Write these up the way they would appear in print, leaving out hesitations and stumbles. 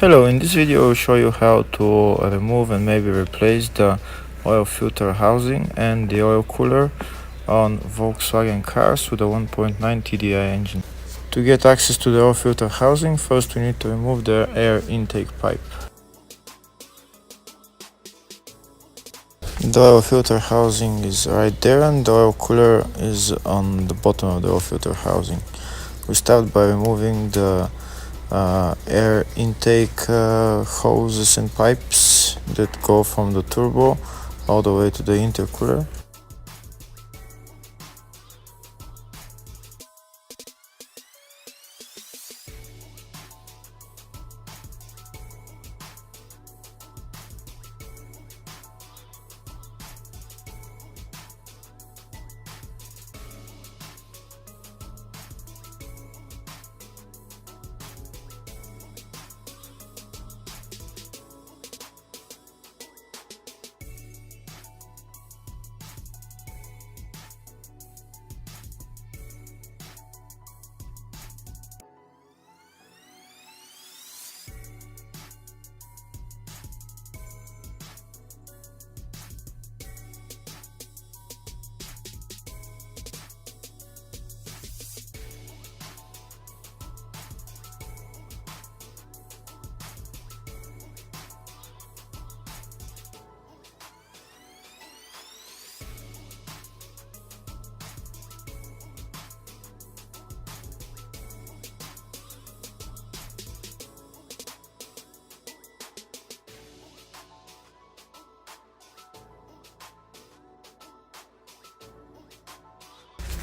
Hello, in this video I'll show you how to remove and maybe replace the oil filter housing and the oil cooler on Volkswagen cars with a 1.9 TDI engine. To get access to the oil filter housing, first we need to remove the air intake pipe. The oil filter housing is right there and the oil cooler is on the bottom of the oil filter housing. We start by removing the air intake hoses and pipes that go from the turbo all the way to the intercooler.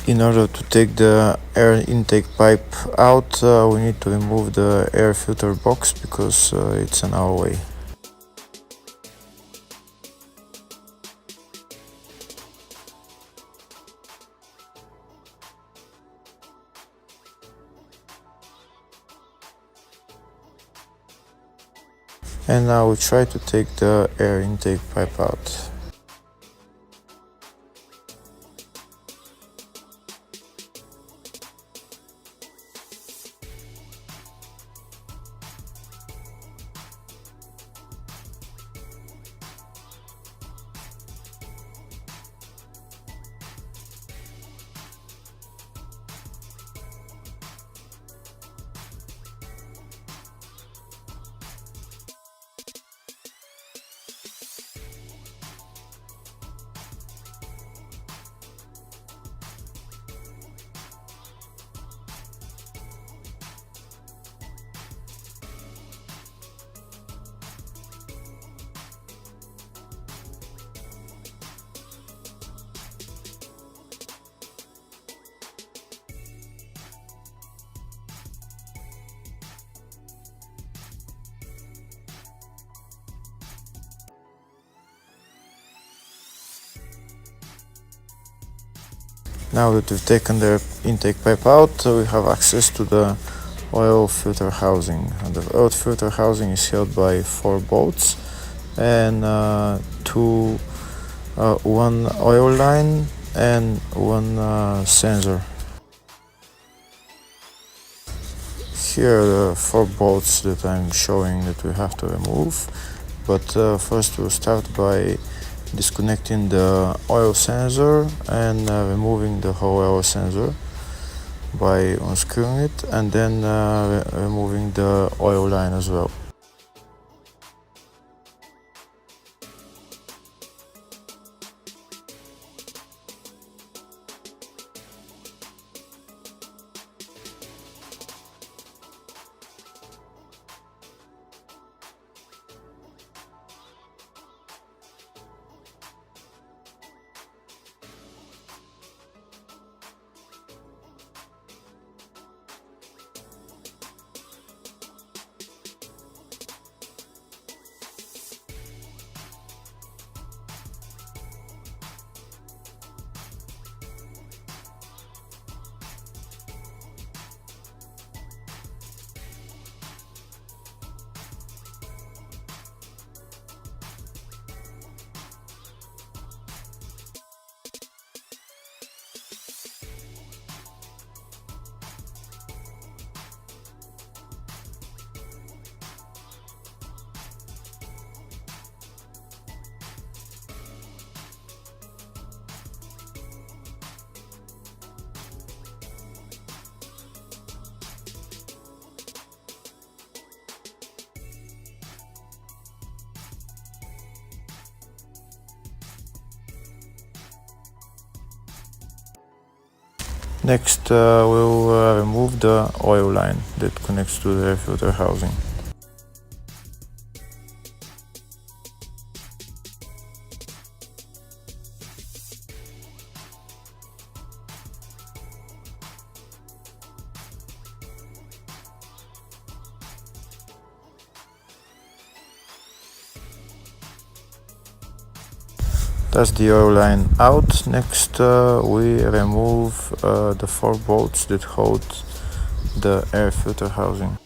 In order to take the air intake pipe out, we need to remove the air filter box because it's in our way. And now we try to take the air intake pipe out. Now that we've taken the intake pipe out, we have access to the oil filter housing. And the oil filter housing is held by 4 bolts and one oil line and one sensor. Here are the 4 bolts that I'm showing that we have to remove, but first we'll start by disconnecting the oil sensor and removing the whole oil sensor by unscrewing it, and then removing the oil line as well. Next, we'll remove the oil line that connects to the air filter housing. That's the oil line out. Next, we remove the 4 bolts that hold the air filter housing.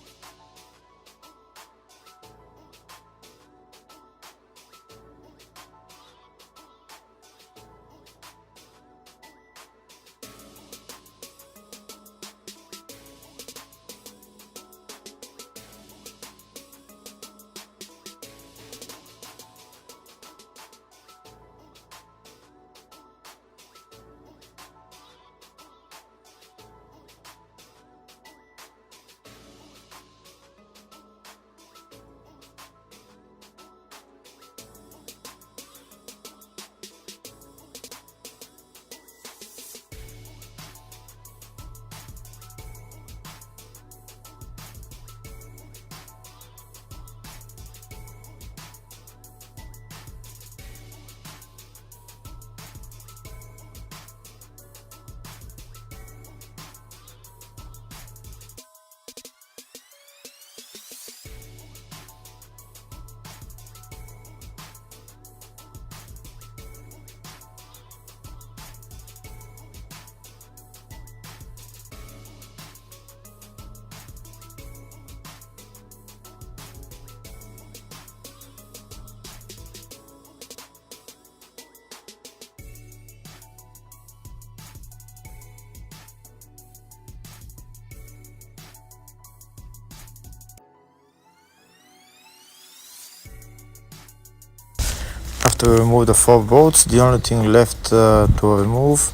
After we remove the 4 bolts, the only thing left to remove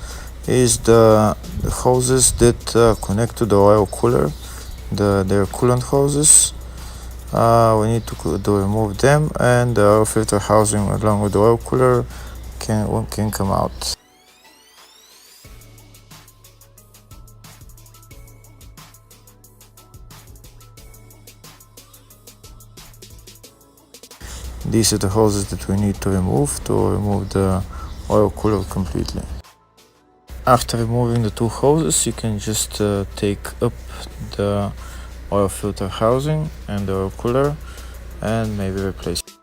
is the hoses that connect to the oil cooler, their coolant hoses. We need to remove them, and the oil filter housing along with the oil cooler can come out. These are the hoses that we need to remove the oil cooler completely. After removing the 2 hoses, you can just take up the oil filter housing and the oil cooler and maybe replace it.